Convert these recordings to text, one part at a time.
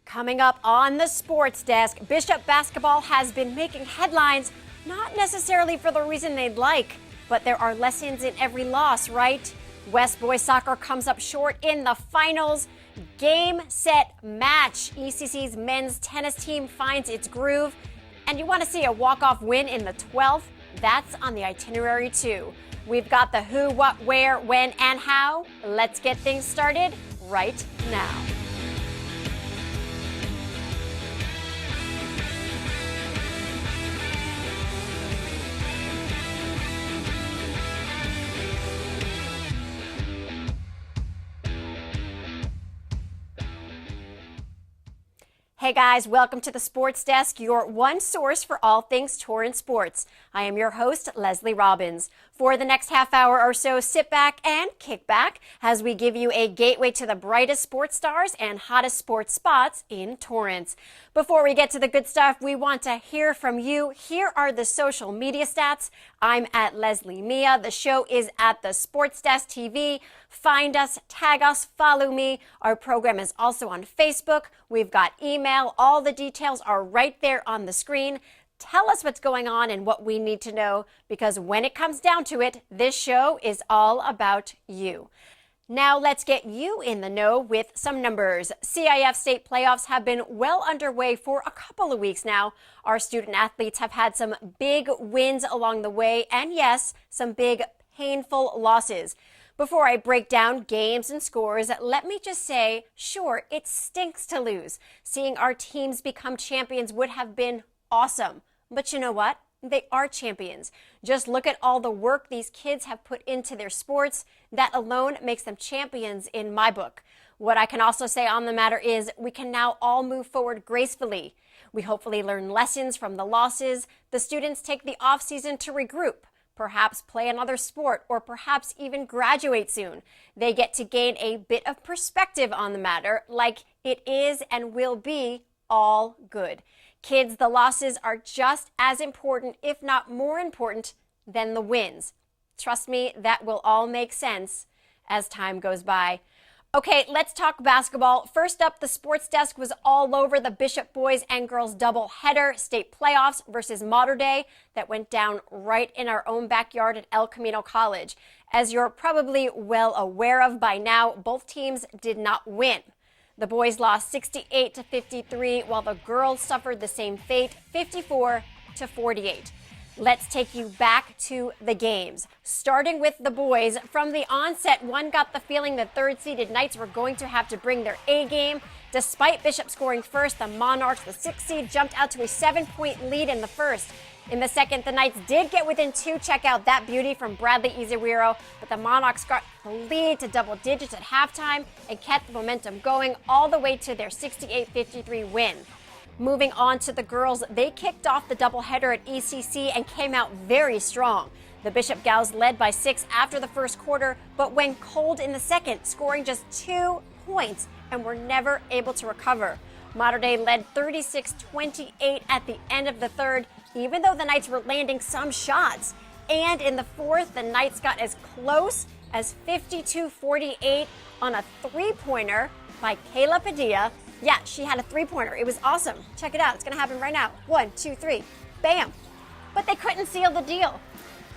Coming up on the sports desk, Bishop basketball has been making headlines, not necessarily for the reason they'd like, but there are lessons in every loss, right? West boys soccer comes up short in the finals. Game, set, match. ECC's men's tennis team finds its groove. And you want to see a walk-off win in the 12th? That's on the itinerary too. We've got the who, what, where, when, and how. Let's get things started right now. Hey guys, welcome to the Sports Desk, your one source for all things Torrance sports. I am your host, Lesley Robins. For the next half hour or so, sit back and kick back as we give you a gateway to the brightest sports stars and hottest sports spots in Torrance. Before we get to the good stuff, we want to hear from you. Here are the social media stats. I'm at Leslie Mia. The show is at the Sports Desk TV. Find us, tag us, follow me. Our program is also on Facebook. We've got email. All the details are right there on the screen. Tell us what's going on and what we need to know, because when it comes down to it, this show is all about you. Now let's get you in the know with some numbers. CIF-State Playoffs have been well underway for a couple of weeks now. Our student athletes have had some big wins along the way, and yes, some big painful losses. Before I break down games and scores, let me just say, sure, it stinks to lose. Seeing our teams become champions would have been awesome. But you know what? They are champions. Just look at all the work these kids have put into their sports. That alone makes them champions in my book. What I can also say on the matter is we can now all move forward gracefully. We hopefully learn lessons from the losses. The students take the off season to regroup, perhaps play another sport, or perhaps even graduate soon. They get to gain a bit of perspective on the matter, like it is and will be all good. Kids, the losses are just as important, if not more important, than the wins. Trust me, that will all make sense as time goes by. Okay, let's talk basketball. First up, the Sports Desk was all over the Bishop boys and girls doubleheader state playoffs versus Mater Dei that went down right in our own backyard at El Camino College. As you're probably well aware of by now, both teams did not win. The boys lost 68-53, while the girls suffered the same fate, 54-48. Let's take you back to the games. Starting with the boys, from the onset, one got the feeling the third-seeded Knights were going to have to bring their A game. Despite Bishop scoring first, the Monarchs, the 6th seed, jumped out to a 7-point lead in the first. In the second, the Knights did get within 2. Check out that beauty from Bradley Izawiro, but the Monarchs got the lead to double digits at halftime and kept the momentum going all the way to their 68-53 win. Moving on to the girls, they kicked off the doubleheader at ECC and came out very strong. The Bishop Gals led by 6 after the first quarter, but went cold in the second, scoring just 2 points and were never able to recover. Mater Dei led 36-28 at the end of the third, even though the Knights were landing some shots. And in the fourth, the Knights got as close as 52-48 on a three-pointer by Kayla Padilla. Yeah, she had a three-pointer. It was awesome. Check it out. It's going to happen right now. 1, 2, 3. Bam. But they couldn't seal the deal.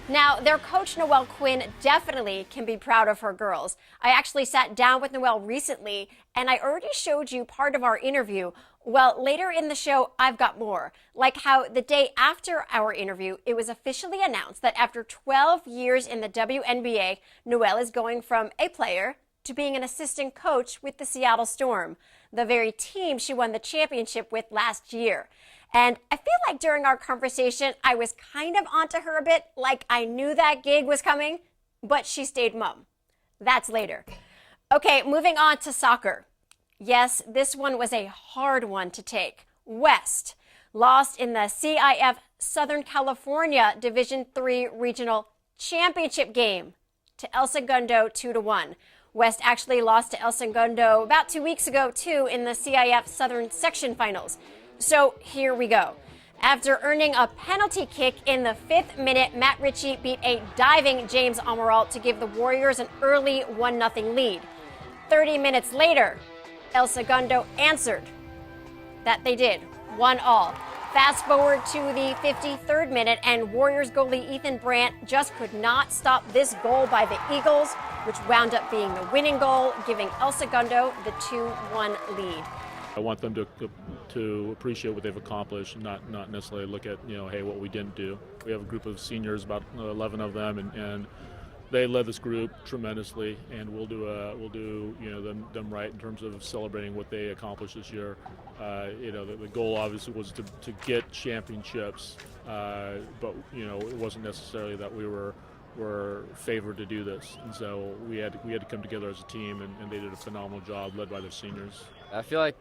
Now, their coach, Noelle Quinn, definitely can be proud of her girls. I actually sat down with Noelle recently, and I already showed you part of our interview. Well, later in the show, I've got more. Like how the day after our interview, it was officially announced that after 12 years in the WNBA, Noelle is going from a player to being an assistant coach with the Seattle Storm, the very team she won the championship with last year. And I feel like during our conversation, I was kind of onto her a bit, like I knew that gig was coming, but she stayed mum. That's later. Okay, moving on to soccer. Yes, this one was a hard one to take. West lost in the CIF Southern California Division III Regional Championship game to El Segundo 2-1. West actually lost to El Segundo about 2 weeks ago, too, in the CIF Southern Section Finals. So here we go. After earning a penalty kick in the 5th minute, Matt Ritchie beat a diving James Amaral to give the Warriors an early 1-0 lead. 30 minutes later, El Segundo answered. That they did. 1-1. Fast forward to the 53rd minute, and Warriors goalie Ethan Brandt just could not stop this goal by the Eagles, which wound up being the winning goal, giving El Segundo the 2-1 lead. I want them to appreciate what they've accomplished, not necessarily look at, hey, what we didn't do. We have a group of seniors, about 11 of them, and they led this group tremendously, and we'll do them right in terms of celebrating what they accomplished this year. The goal obviously was to get championships, but it wasn't necessarily that we were favored to do this, and so we had to come together as a team, and they did a phenomenal job, led by their seniors. I feel like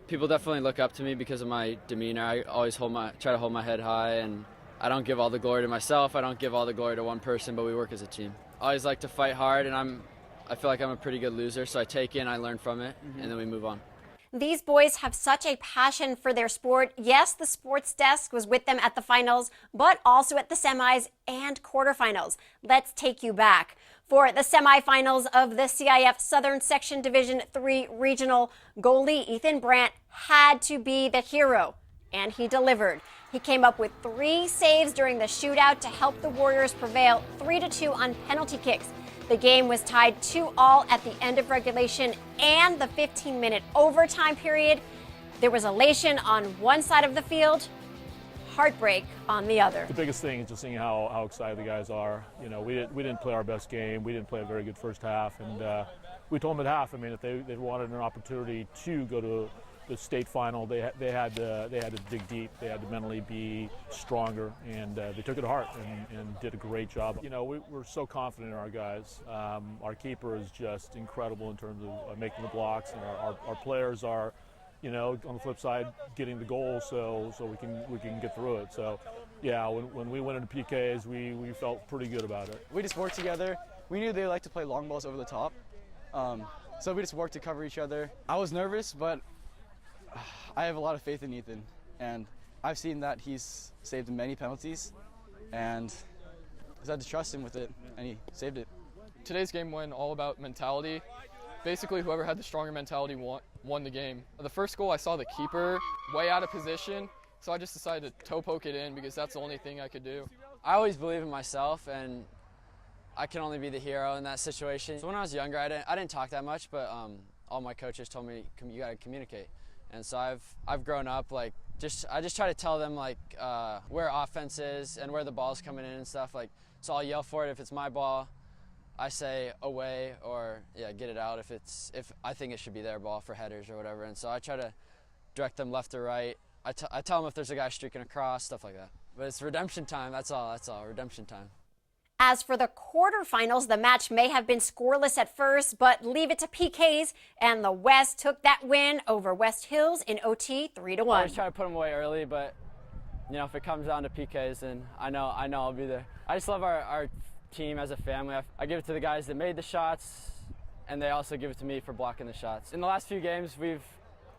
people definitely look up to me because of my demeanor. I always try to hold my head high, and I don't give all the glory to myself. I don't give all the glory to one person, but we work as a team. I always like to fight hard, and I feel like I'm a pretty good loser, so I take in, I learn from it, and then we move on. These boys have such a passion for their sport. Yes, the sports desk was with them at the finals, but also at the semis and quarterfinals. Let's take you back. For the semifinals of the CIF Southern Section Division III Regional, goalie Ethan Brandt had to be the hero, and he delivered. He came up with 3 saves during the shootout to help the Warriors prevail 3-2 on penalty kicks. The game was tied 2-2 at the end of regulation and the 15-minute overtime period. There was elation on one side of the field, heartbreak on the other. The biggest thing is just seeing how excited the guys are. We didn't play our best game. We didn't play a very good first half, and we told them at half. If they wanted an opportunity to go to the state final, they had to dig deep. They had to mentally be stronger, and they took it to heart and did a great job. We're so confident in our guys. Our keeper is just incredible in terms of making the blocks, and our players are, on the flip side, getting the goals so we can get through it. So, yeah, when we went into PKs, we felt pretty good about it. We just worked together. We knew they like to play long balls over the top, so we just worked to cover each other. I was nervous, but I have a lot of faith in Ethan, and I've seen that he's saved many penalties, and I just had to trust him with it, and he saved it. Today's game went all about mentality. Basically, whoever had the stronger mentality won the game. The first goal, I saw the keeper way out of position, so I just decided to toe poke it in because that's the only thing I could do. I always believe in myself, and I can only be the hero in that situation. So when I was younger, I didn't talk that much, but all my coaches told me, you got to communicate. And so I've grown up I just try to tell them where offense is and where the ball's coming in and stuff. So I'll yell for it if it's my ball. I say away or get it out if I think it should be their ball for headers or whatever. And so I try to direct them left or right. I tell them if there's a guy streaking across, stuff like that. But it's redemption time. That's all. Redemption time. As for the quarterfinals, the match may have been scoreless at first, but leave it to PKs, and the West took that win over West Hills in OT 3-1. I always try to put them away early, but if it comes down to PKs, then I know I'll be there. I just love our team as a family. I give it to the guys that made the shots, and they also give it to me for blocking the shots. In the last few games, we've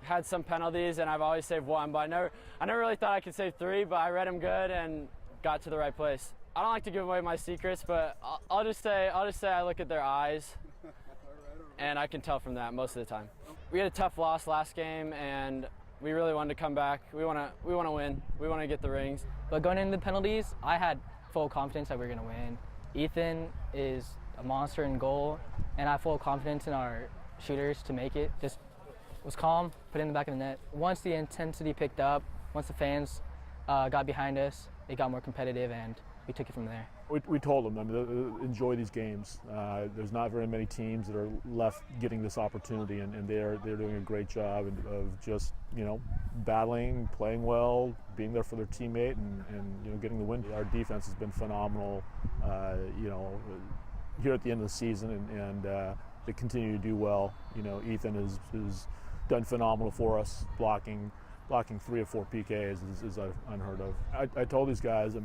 had some penalties, and I've always saved 1, but I never really thought I could save 3, but I read them good and got to the right place. I don't like to give away my secrets, but I'll just say I look at their eyes, and I can tell from that most of the time. We had a tough loss last game, and we really wanted to come back. We want to win. We want to get the rings. But going into the penalties, I had full confidence that we were going to win. Ethan is a monster in goal, and I have full confidence in our shooters to make it. Just was calm, put it in the back of the net. Once the intensity picked up, once the fans got behind us, it got more competitive, and we took it from there. We told them, enjoy these games. There's not very many teams that are left getting this opportunity, and they're doing a great job of just battling, playing well, being there for their teammate, and getting the win. Our defense has been phenomenal, here at the end of the season, and they continue to do well. Ethan has done phenomenal for us, blocking 3 or 4 PKs is unheard of. I told these guys,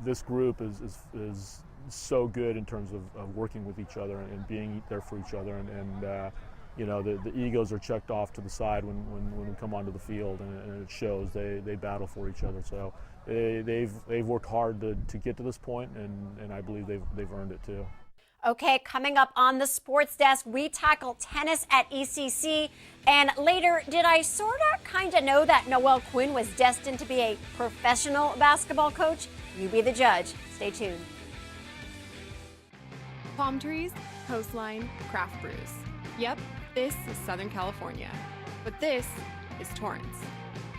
this group is so good in terms of working with each other and being there for each other, and the egos are checked off to the side when we come onto the field, and it shows. They battle for each other. So they've worked hard to get to this point, and I believe they've earned it too. Okay, coming up on the sports desk, we tackle tennis at ECC. And later, did I sort of kind of know that Noelle Quinn was destined to be a professional basketball coach? You be the judge. Stay tuned. Palm trees, coastline, craft brews. Yep, this is Southern California. But this is Torrance.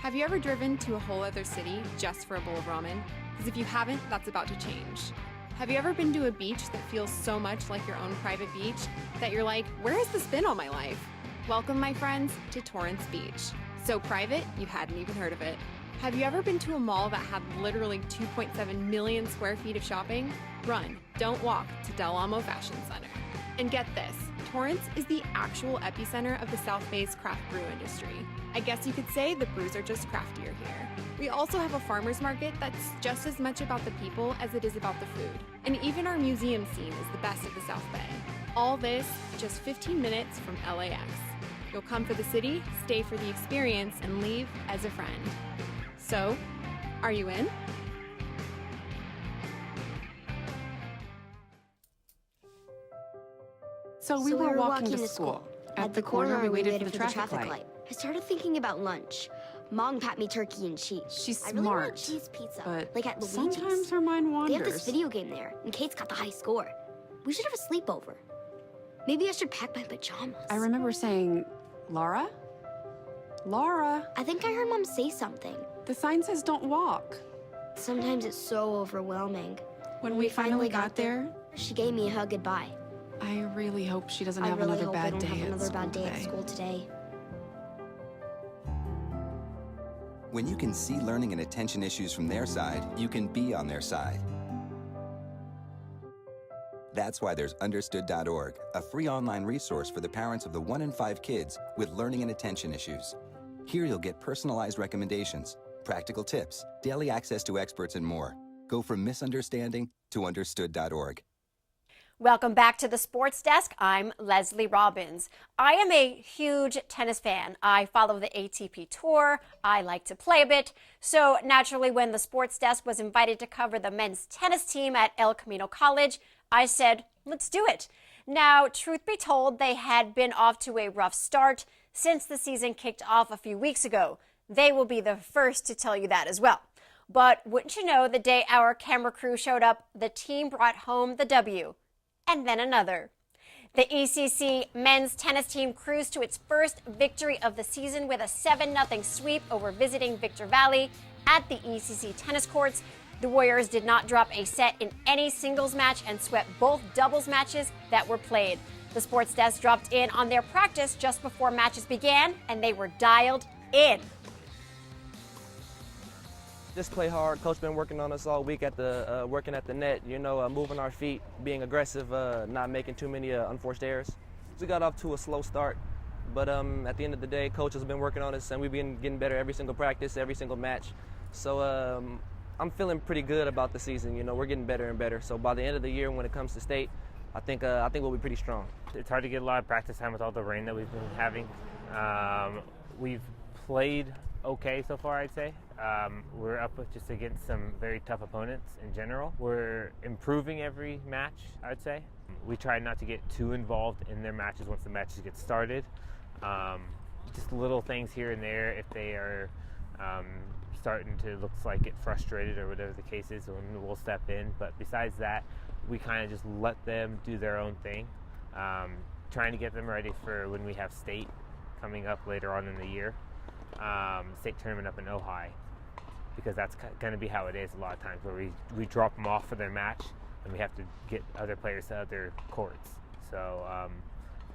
Have you ever driven to a whole other city just for a bowl of ramen? Because if you haven't, that's about to change. Have you ever been to a beach that feels so much like your own private beach that you're like, where has this been all my life? Welcome, my friends, to Torrance Beach. So private, you hadn't even heard of it. Have you ever been to a mall that had literally 2.7 million square feet of shopping? Run, don't walk to Del Amo Fashion Center. And get this, Torrance is the actual epicenter of the South Bay's craft brew industry. I guess you could say the brews are just craftier here. We also have a farmer's market that's just as much about the people as it is about the food. And even our museum scene is the best of the South Bay. All this just 15 minutes from LAX. You'll come for the city, stay for the experience, and leave as a friend. So, are you in? So we were walking to school. At the corner, we waited for the traffic light. I started thinking about lunch. Mom pat me turkey and cheese. She's I really smart, want cheese pizza, but like at Luigi's. sometimes her mind They have wanders. this video game there, and Kate's got the high score. We should have a sleepover. Maybe I should pack my pajamas. I remember saying, Laura? Laura, I think I heard Mom say something. the sign says don't walk. Sometimes it's so overwhelming. When we finally got there, she gave me a hug goodbye. I really hope she doesn't I have really another hope I bad don't day have at another school bad day at today. school today. When you can see learning and attention issues from their side, you can be on their side. That's why there's Understood.org, a free online resource for the parents of the 1 in 5 kids with learning and attention issues. Here you'll get personalized recommendations, practical tips, daily access to experts, and more. Go from misunderstanding to Understood.org. Welcome back to the Sports Desk. I'm Lesley Robins. I am a huge tennis fan. I follow the ATP Tour. I like to play a bit. So naturally, when the Sports Desk was invited to cover the men's tennis team at El Camino College, I said, let's do it. Now, truth be told, they had been off to a rough start since the season kicked off a few weeks ago. They will be the first to tell you that as well. But wouldn't you know, the day our camera crew showed up, the team brought home the W. And then another. The ECC men's tennis team cruised to its first victory of the season with a 7-0 sweep over visiting Victor Valley at the ECC tennis courts. The Warriors did not drop a set in any singles match and swept both doubles matches that were played. The Sports Desk dropped in on their practice just before matches began, and they were dialed in. Just play hard. Coach been working on us all week at the working at the net. You know, moving our feet, being aggressive, not making too many unforced errors. We got off to a slow start, but at the end of the day, coach has been working on us, and we've been getting better every single practice, every single match. So I'm feeling pretty good about the season. You know, we're getting better and better. So by the end of the year, when it comes to state, I think we'll be pretty strong. It's hard to get a lot of practice time with all the rain that we've been having. We've played okay so far, I'd say. We're up just against some very tough opponents in general. We're improving every match, I'd say. We try not to get too involved in their matches once the matches get started. Just little things here and there if they are starting to look like get frustrated or whatever the case is, and we'll step in. But besides that, we kind of just let them do their own thing, trying to get them ready for when we have state coming up later on in the year. State tournament up in Ojai, because that's going to be how it is a lot of times, where we drop them off for their match and we have to get other players to other courts. So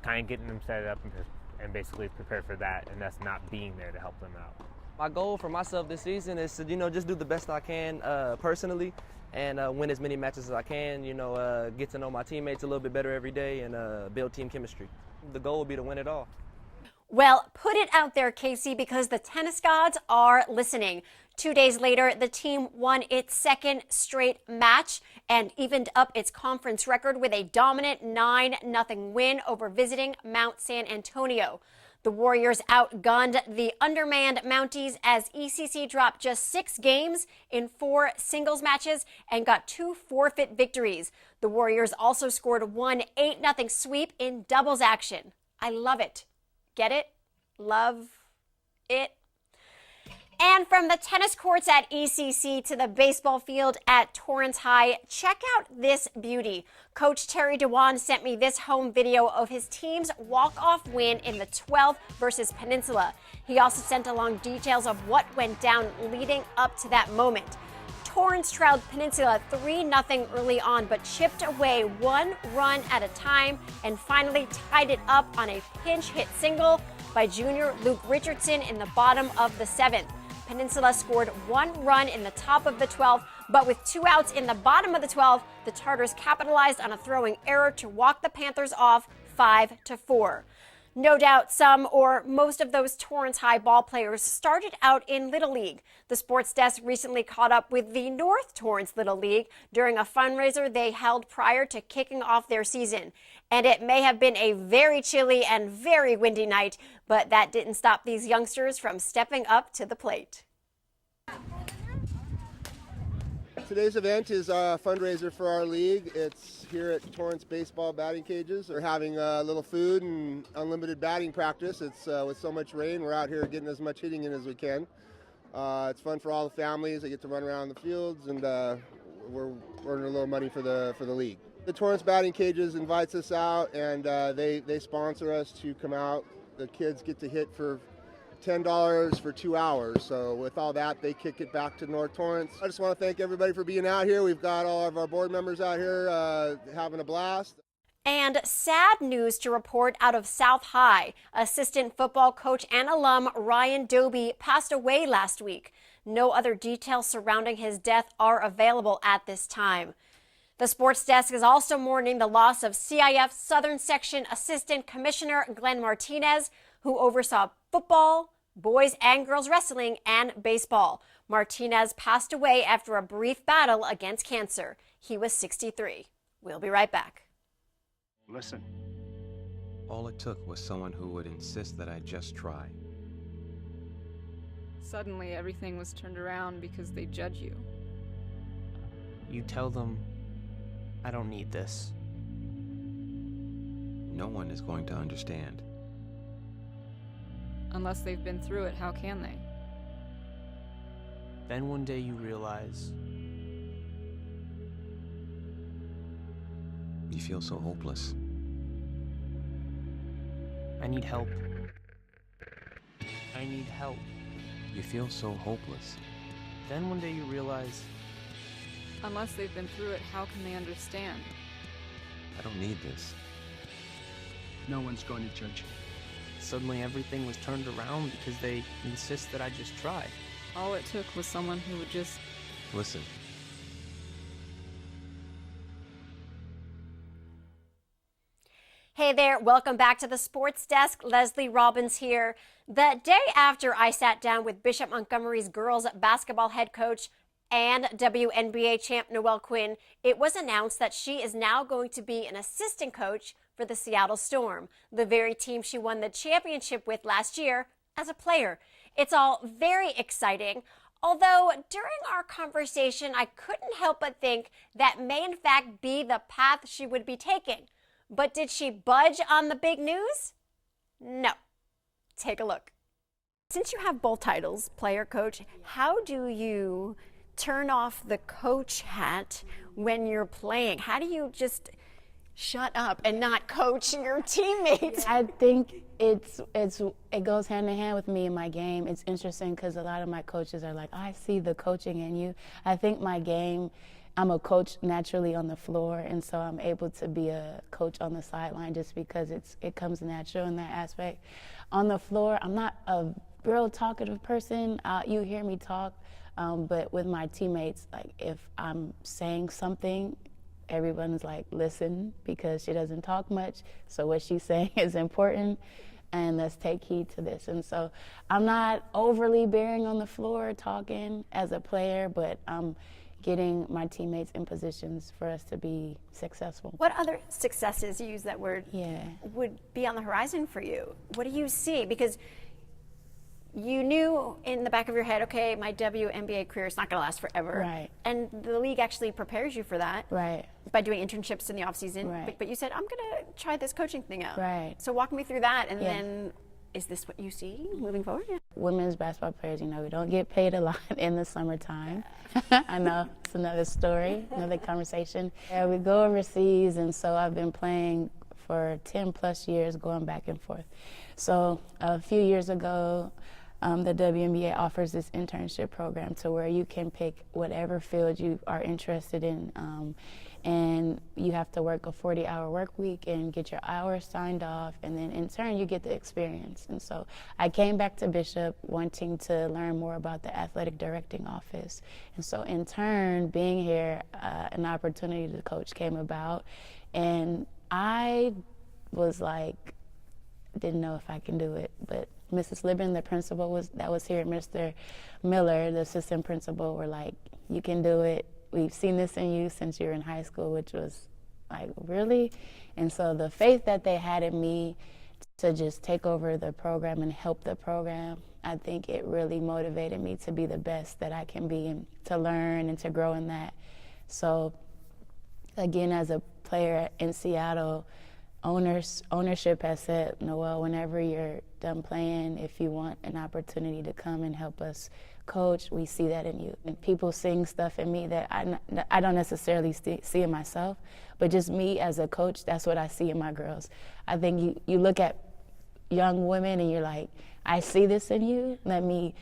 kind of getting them set up and basically prepare for that, and us not being there to help them out. My goal for myself this season is to, you know, just do the best I can personally and win as many matches as I can, you know, get to know my teammates a little bit better every day and build team chemistry. The goal will be to win it all. Well, put it out there, Casey, because the tennis gods are listening. 2 days later, the team won its second straight match and evened up its conference record with a dominant 9-0 win over visiting Mount San Antonio. The Warriors outgunned the undermanned Mounties as ECC dropped just 6 games in 4 singles matches and got 2 forfeit victories. The Warriors also scored one 8-0 sweep in doubles action. I love it. Get it? Love it. And from the tennis courts at ECC to the baseball field at Torrance High, check out this beauty. Coach Terry Dewan sent me this home video of his team's walk-off win in the 12th versus Peninsula. He also sent along details of what went down leading up to that moment. Torrance trailed Peninsula 3-0 early on, but chipped away 1 run at a time and finally tied it up on a pinch hit single by junior Luke Richardson in the bottom of the 7th. Peninsula scored 1 run in the top of the 12th, but with 2 outs in the bottom of the 12th, the Tartars capitalized on a throwing error to walk the Panthers off 5-4. No doubt some or most of those Torrance High ball players started out in Little League. The Sports Desk recently caught up with the North Torrance Little League during a fundraiser they held prior to kicking off their season. And it may have been a very chilly and very windy night, but that didn't stop these youngsters from stepping up to the plate. Today's event is a fundraiser for our league. It's here at Torrance Baseball batting cages. We're having a little food and unlimited batting practice. It's with so much rain, we're out here getting as much hitting in as we can. It's fun for all the families. They get to run around the fields, and we're earning a little money for the league. The Torrance Batting Cages invites us out, and they sponsor us to come out. The kids get to hit for $10 for 2 hours. So with all that, they kick it back to North Torrance. I just want to thank everybody for being out here. We've got all of our board members out here having a blast. And sad news to report out of South High. Assistant football coach and alum Ryan Doby passed away last week. No other details surrounding his death are available at this time. The Sports Desk is also mourning the loss of CIF Southern Section Assistant Commissioner Glenn Martinez, who oversaw football, boys and girls wrestling, and baseball. Martinez passed away after a brief battle against cancer. He was 63. We'll be right back. Listen. All it took was someone who would insist that I just try. Suddenly, everything was turned around because they judge you. You tell them, I don't need this. No one is going to understand. Unless they've been through it, how can they? Then one day you realize you feel so hopeless. I need help. I need help. You feel so hopeless. Then one day you realize unless they've been through it, how can they understand? I don't need this. No one's going to judge you. Suddenly everything was turned around because they insist that I just try. All it took was someone who would just listen. Hey there, welcome back to the Sports Desk. Lesley Robins here. The day after I sat down with Bishop Montgomery's girls basketball head coach and WNBA champ Noelle Quinn, it was announced that she is now going to be an assistant coach for the Seattle Storm, the very team she won the championship with last year as a player. It's all very exciting, although during our conversation, I couldn't help but think that may in fact be the path she would be taking. But did she budge on the big news? No. Take a look. Since you have both titles, player, coach, how do you turn off the coach hat when you're playing? How do you just shut up and not coach your teammates? I think it goes hand in hand with me in my game. It's interesting because a lot of my coaches are like, I see the coaching in you. I think my game, I'm a coach naturally on the floor, and so I'm able to be a coach on the sideline just because it comes natural in that aspect. On the floor, I'm not a real talkative person. You hear me talk, but with my teammates, like if I'm saying something, everyone's like, listen, because she doesn't talk much, so what she's saying is important, and let's take heed to this. And so I'm not overly bearing on the floor talking as a player, but getting my teammates in positions for us to be successful. What other successes, you use that word, Yeah. would be on the horizon for you? What do you see? Because you knew in the back of your head, okay, my WNBA career is not going to last forever. Right. And the league actually prepares you for that. Right. By doing internships in the off season. Right. But you said, I'm going to try this coaching thing out. Right. So walk me through that, and Yeah. then is this what you see moving forward? Yeah. Women's basketball players, you know, we don't get paid a lot in the summertime. I know, it's another story, another conversation. Yeah, we go overseas, and so I've been playing for 10 plus years, going back and forth. So a few years ago, the WNBA offers this internship program to where you can pick whatever field you are interested in, and you have to work a 40-hour work week and get your hours signed off, and then in turn you get the experience. And so I came back to Bishop wanting to learn more about the athletic directing office, and so in turn, being here, an opportunity to coach came about, and I was like, didn't know if I can do it, but Mrs. Libben, the principal that was here, Mr. Miller, the assistant principal, were like, you can do it. We've seen this in you since you were in high school, which was like, really? And so the faith that they had in me to just take over the program and help the program, I think it really motivated me to be the best that I can be and to learn and to grow in that. So again, as a player in Seattle, ownership has said, Noelle, whenever you're done playing, if you want an opportunity to come and help us coach, we see that in you. And people seeing stuff in me that I don't necessarily see in myself, but just me as a coach, that's what I see in my girls. I think you look at young women and you're like, I see this in you. Let me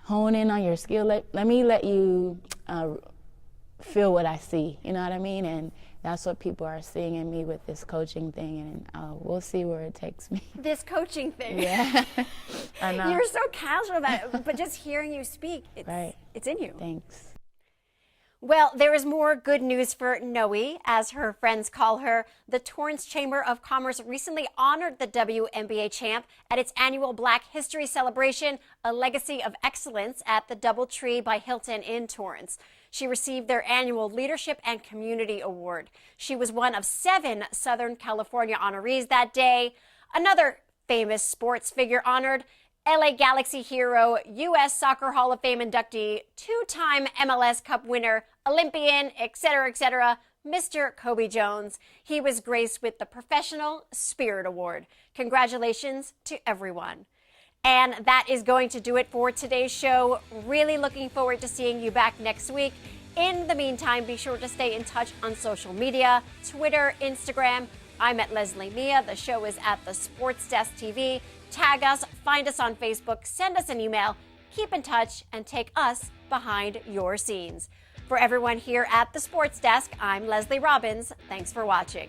hone in on your skill. Let me let you feel what I see. You know what I mean? And that's what people are seeing in me with this coaching thing, and we'll see where it takes me. This coaching thing. Yeah, I know. You're so casual about it, but just hearing you speak, it's in you. Thanks. Well, there is more good news for Noe, as her friends call her. The Torrance Chamber of Commerce recently honored the WNBA champ at its annual Black History Celebration, a legacy of excellence at the DoubleTree by Hilton in Torrance. She received their annual Leadership and Community Award. She was one of 7 Southern California honorees that day. Another famous sports figure honored, LA Galaxy hero, U.S. Soccer Hall of Fame inductee, 2-time MLS Cup winner, Olympian, etc., Mr. Kobe Jones. He was graced with the Professional Spirit Award. Congratulations to everyone. And that is going to do it for today's show. Really looking forward to seeing you back next week. In the meantime, be sure to stay in touch on social media, Twitter, Instagram. I'm at Lesley Mia. The show is at the SportsDesk TV. Tag us, find us on Facebook, send us an email, keep in touch, and take us behind your scenes. For everyone here at the Sports Desk, I'm Lesley Robins. Thanks for watching.